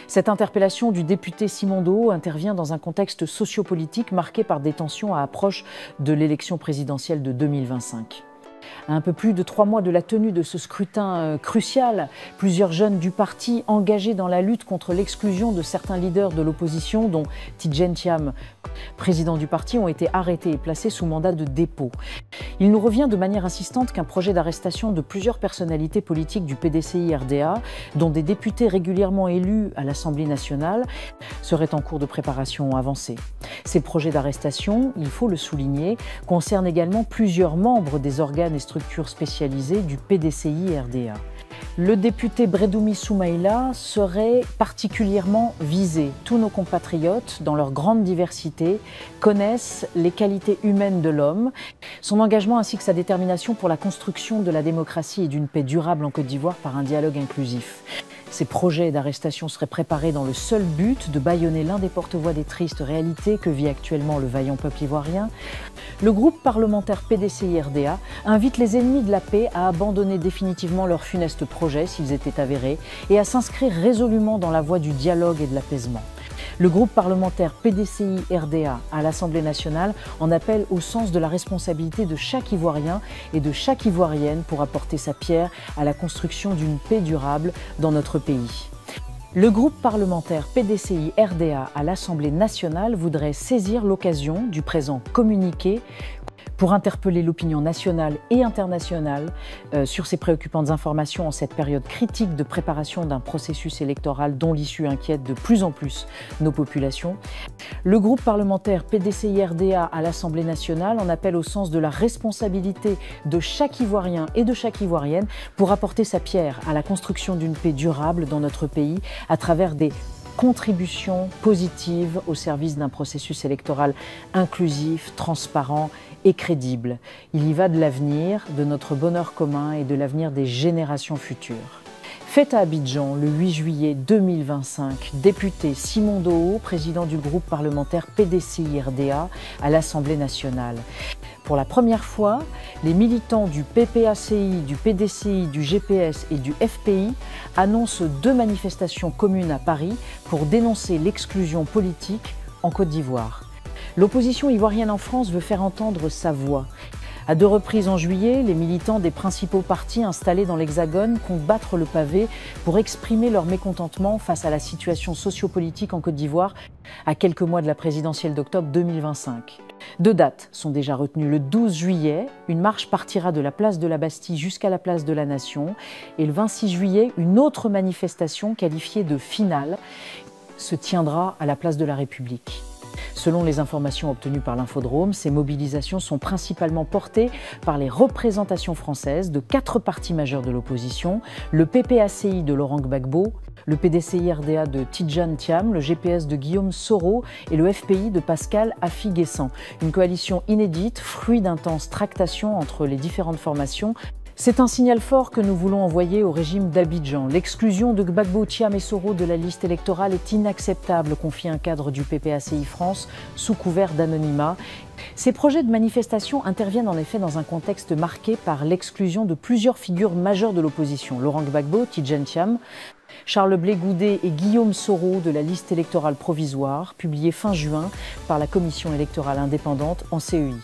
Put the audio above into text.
Cette interpellation du député Simon Doho intervient dans un contexte sociopolitique marqué par des tensions à approche de l'élection présidentielle de 2025. À un peu plus de 3 mois de la tenue de ce scrutin crucial, plusieurs jeunes du parti engagés dans la lutte contre l'exclusion de certains leaders de l'opposition, dont Tidjane Thiam, président du parti, ont été arrêtés et placés sous mandat de dépôt. Il nous revient de manière insistante qu'un projet d'arrestation de plusieurs personnalités politiques du PDCI-RDA, dont des députés régulièrement élus à l'Assemblée nationale, serait en cours de préparation avancée. Ces projets d'arrestation, il faut le souligner, concernent également plusieurs membres des organes et structures spécialisées du PDCI-RDA. Le député Bredoumi Soumaïla serait particulièrement visé. Tous nos compatriotes, dans leur grande diversité, connaissent les qualités humaines de l'homme, son engagement ainsi que sa détermination pour la construction de la démocratie et d'une paix durable en Côte d'Ivoire par un dialogue inclusif. Ces projets d'arrestation seraient préparés dans le seul but de bâillonner l'un des porte-voix des tristes réalités que vit actuellement le vaillant peuple ivoirien. Le groupe parlementaire PDCI-RDA invite les ennemis de la paix à abandonner définitivement leurs funestes projets s'ils étaient avérés et à s'inscrire résolument dans la voie du dialogue et de l'apaisement. Le groupe parlementaire PDCI-RDA à l'Assemblée nationale en appelle au sens de la responsabilité de chaque Ivoirien et de chaque Ivoirienne pour apporter sa pierre à la construction d'une paix durable dans notre pays. Le groupe parlementaire PDCI-RDA à l'Assemblée nationale voudrait saisir l'occasion du présent communiqué pour interpeller l'opinion nationale et internationale sur ces préoccupantes informations en cette période critique de préparation d'un processus électoral dont l'issue inquiète de plus en plus nos populations. Le groupe parlementaire PDCI-RDA à l'Assemblée nationale en appelle au sens de la responsabilité de chaque Ivoirien et de chaque Ivoirienne pour apporter sa pierre à la construction d'une paix durable dans notre pays à travers des contribution positive au service d'un processus électoral inclusif, transparent et crédible. Il y va de l'avenir, de notre bonheur commun et de l'avenir des générations futures. Fait à Abidjan le 8 juillet 2025, député Simon Doho, président du groupe parlementaire PDCI-RDA à l'Assemblée nationale. Pour la première fois, les militants du PPACI, du PDCI, du GPS et du FPI annoncent 2 manifestations communes à Paris pour dénoncer l'exclusion politique en Côte d'Ivoire. L'opposition ivoirienne en France veut faire entendre sa voix. À 2 reprises en juillet, les militants des principaux partis installés dans l'Hexagone comptent battre le pavé pour exprimer leur mécontentement face à la situation sociopolitique en Côte d'Ivoire à quelques mois de la présidentielle d'octobre 2025. 2 dates sont déjà retenues. Le 12 juillet, une marche partira de la place de la Bastille jusqu'à la place de la Nation. Et le 26 juillet, une autre manifestation qualifiée de finale se tiendra à la place de la République. Selon les informations obtenues par l'Infodrome, ces mobilisations sont principalement portées par les représentations françaises de 4 partis majeurs de l'opposition, le PPACI de Laurent Gbagbo, le PDCI-RDA de Tidjane Thiam, le GPS de Guillaume Soro et le FPI de Pascal Affi-Guessant. Une coalition inédite, fruit d'intenses tractations entre les différentes formations. C'est un signal fort que nous voulons envoyer au régime d'Abidjan. L'exclusion de Gbagbo, Thiam et Soro de la liste électorale est inacceptable, confie un cadre du PPACI France sous couvert d'anonymat. Ces projets de manifestation interviennent en effet dans un contexte marqué par l'exclusion de plusieurs figures majeures de l'opposition. Laurent Gbagbo, Tidjane Thiam, Charles Blé Goudé et Guillaume Soro de la liste électorale provisoire, publiée fin juin par la Commission électorale indépendante en CEI.